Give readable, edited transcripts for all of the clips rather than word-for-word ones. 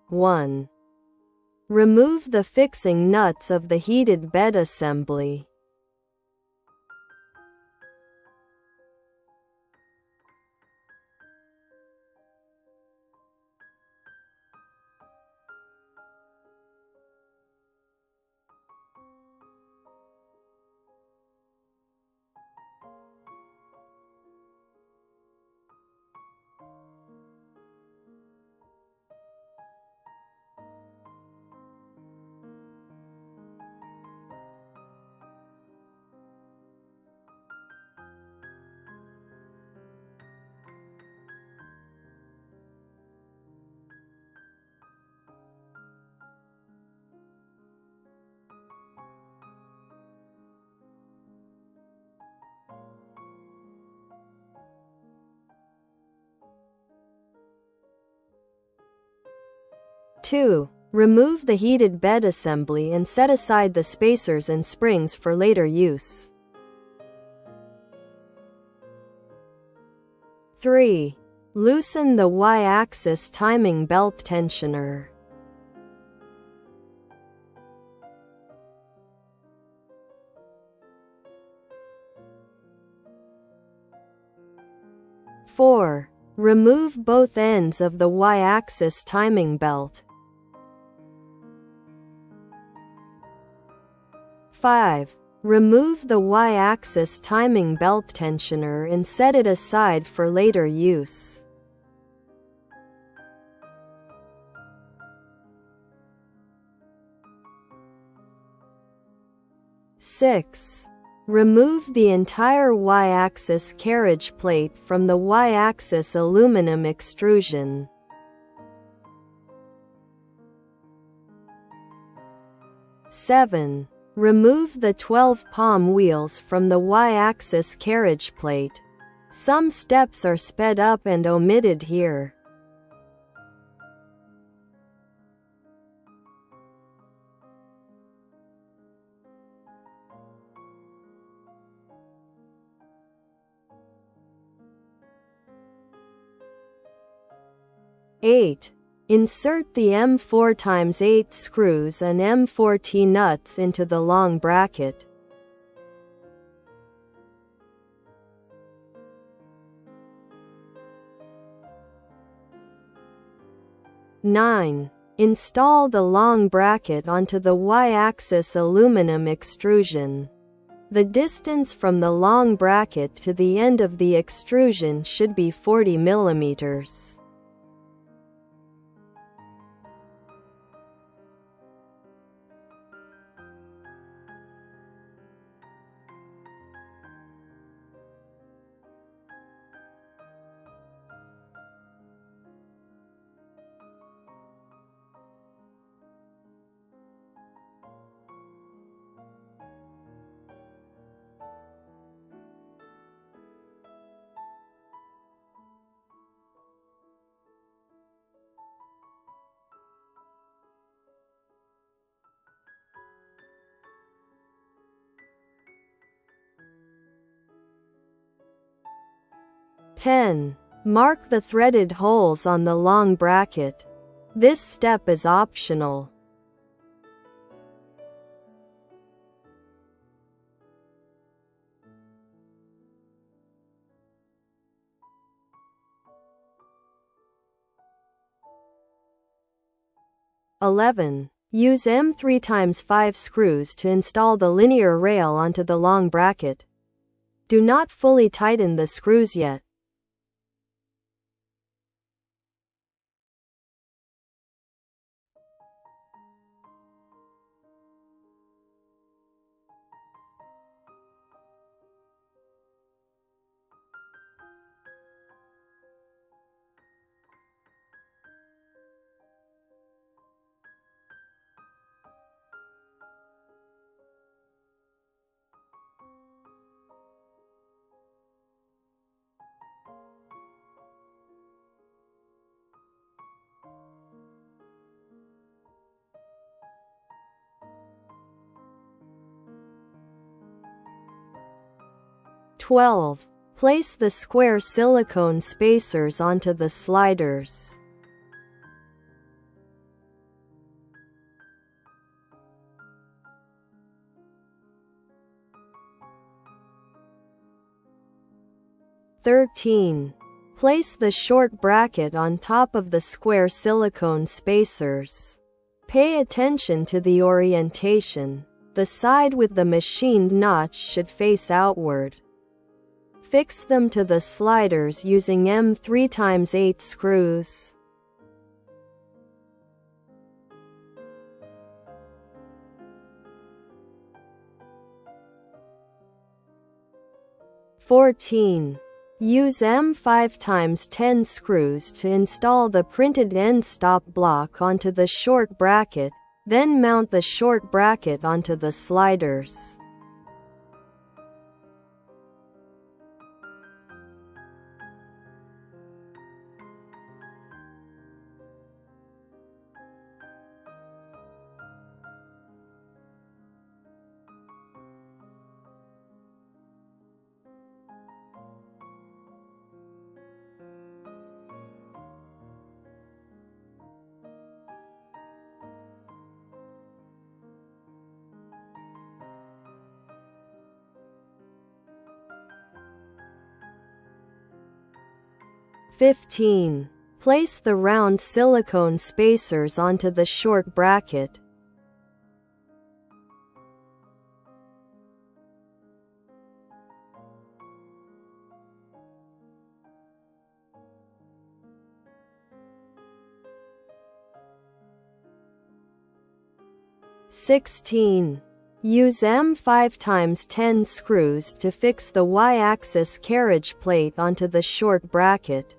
1. Remove the fixing nuts of the heated bed assembly. 2. Remove the heated bed assembly and set aside the spacers and springs for later use. 3. Loosen the Y-axis timing belt tensioner. 4. Remove both ends of the Y-axis timing belt. 5. Remove the Y-axis timing belt tensioner and set it aside for later use. 6. Remove the entire Y-axis carriage plate from the Y-axis aluminum extrusion. 7. Remove the 12 palm wheels from the Y-axis carriage plate. Some steps are sped up and omitted here. Eight. Insert the M4x8 screws and M4T nuts into the long bracket. 9. Install the long bracket onto the Y-axis aluminum extrusion. The distance from the long bracket to the end of the extrusion should be 40 millimeters. 10. Mark the threaded holes on the long bracket. This step is optional. 11. Use M3x5 screws to install the linear rail onto the long bracket. Do not fully tighten the screws yet. 12. Place the square silicone spacers onto the sliders. 13. Place the short bracket on top of the square silicone spacers. Pay attention to the orientation. The side with the machined notch should face outward. Fix them to the sliders using M3x8 screws. Use M5x10 screws to install the printed end stop block onto the short bracket, then mount the short bracket onto the sliders. Place the round silicone spacers onto the short bracket. Use M5x10 screws to fix the Y-axis carriage plate onto the short bracket.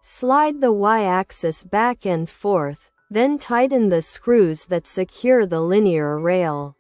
Slide the Y-axis back and forth, then tighten the screws that secure the linear rail.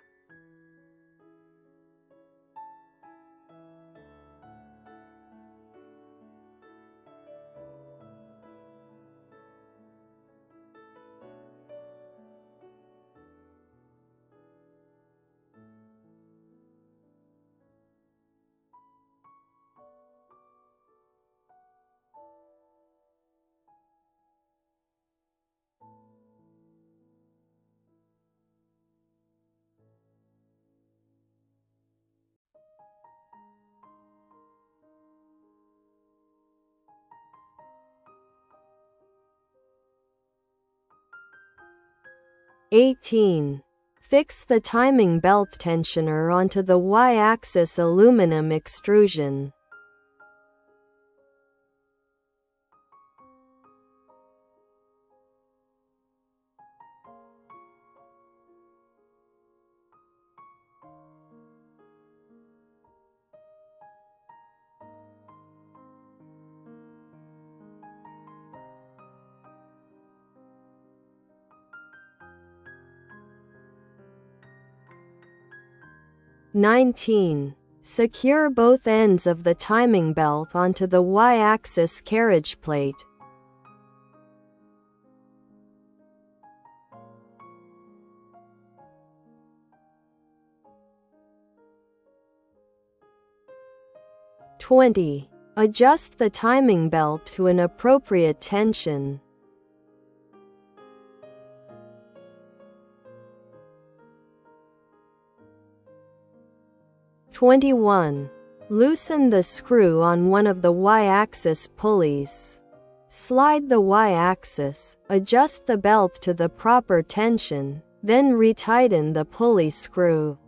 Fix the timing belt tensioner onto the Y-axis aluminum extrusion. Secure both ends of the timing belt onto the Y-axis carriage plate. Adjust the timing belt to an appropriate tension. 21. Loosen the screw on one of the Y-axis pulleys. Slide the Y-axis, adjust the belt to the proper tension, then retighten the pulley screw.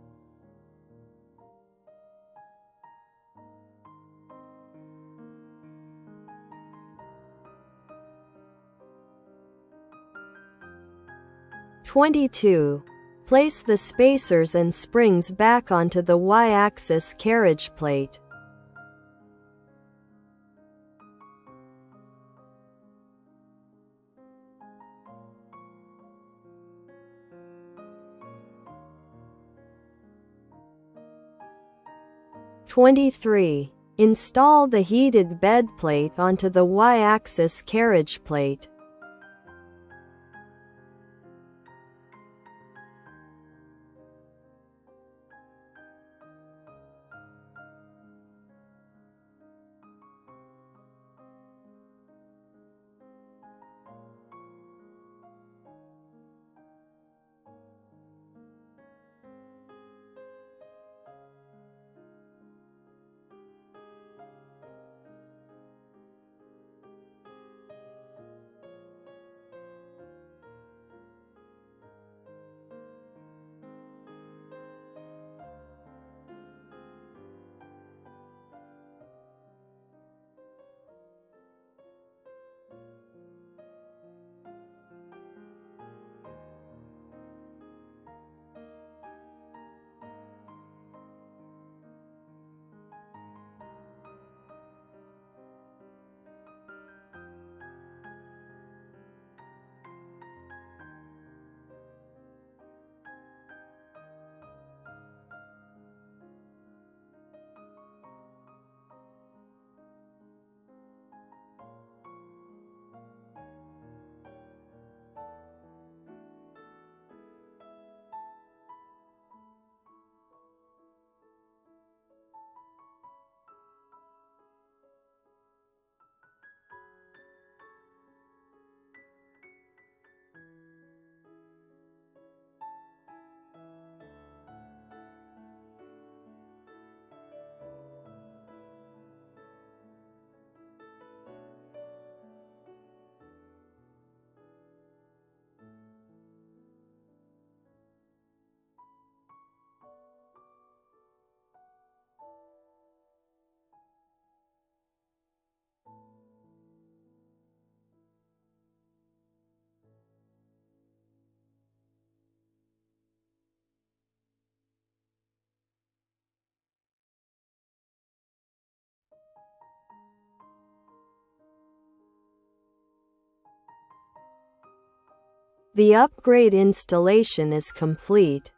Place the spacers and springs back onto the Y-axis carriage plate. Install the heated bed plate onto the Y-axis carriage plate. The upgrade installation is complete.